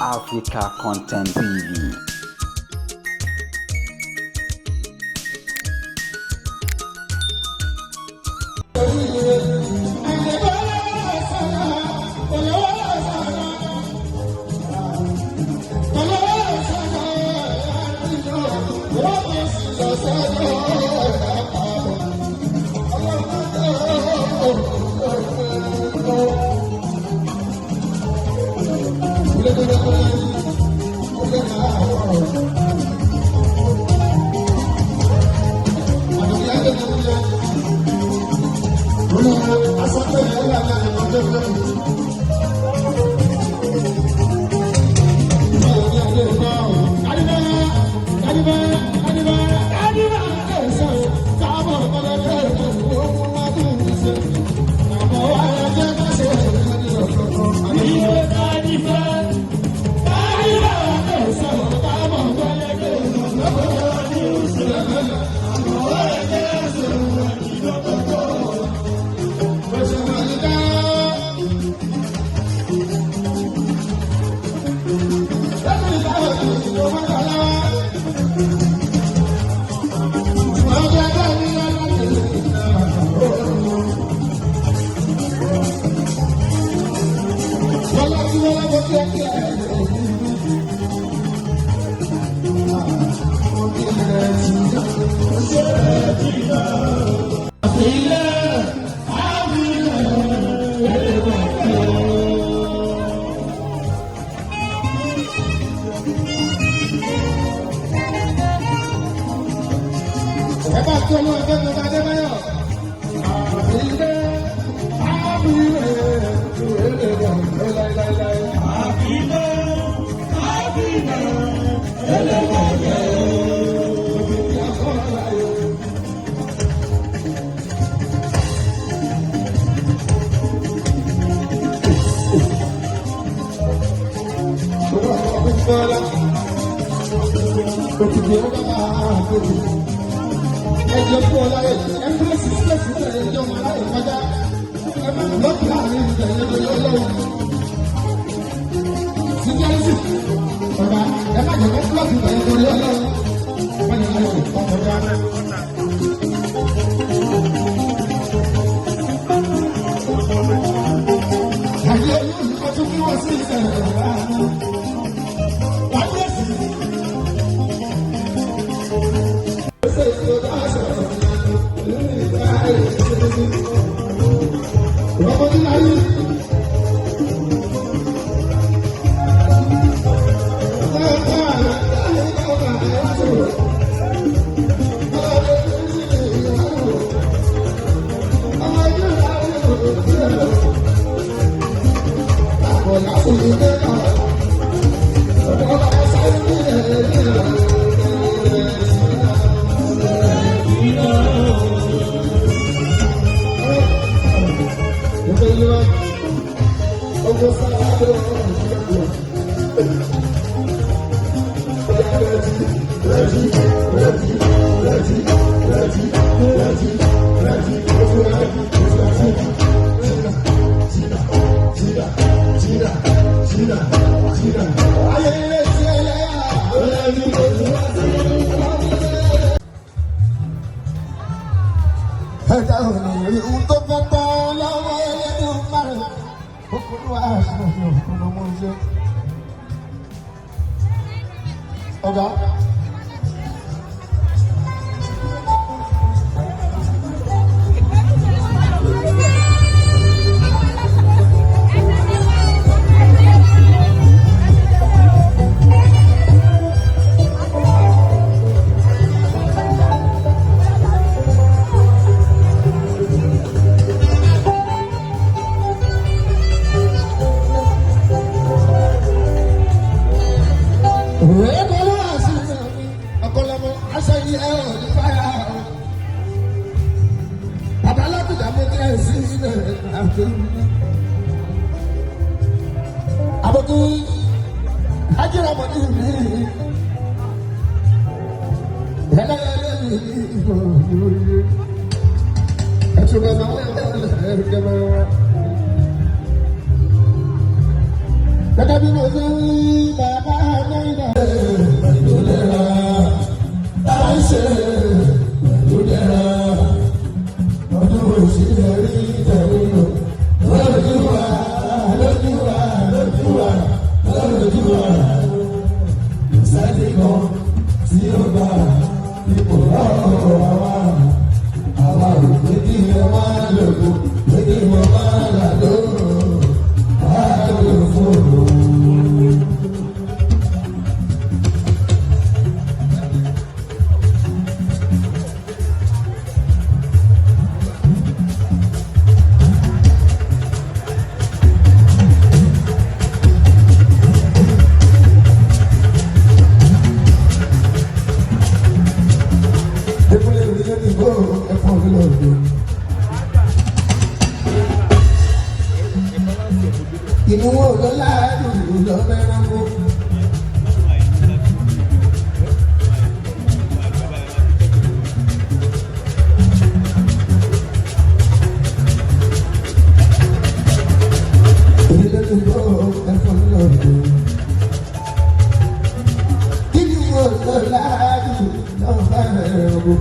Africa Content TV. gẹ́gẹ́ bí mo ṣe ń rí bàbá náírà. pẹ̀lú lẹ́ra tá a ṣe pẹ̀lú lẹ́ra ọdún òṣìṣẹ́ rí tẹ̀lé lò lójú wa lójú wa lójú wa lójú wa ìsáàdì kan tí ó bá ipò lọ́wọ́ àwa ò pé kí ẹ máa lòkù pé kí wọ́n máa là lóòrùn á lò fóònù. Inú wo ló láàdùn lọ mẹ́rán kó. Ìdílé tó gbọ́ ẹ̀fọ́ lọ́dún. Inú wo ló láàdùn lọ mẹ́rán kó.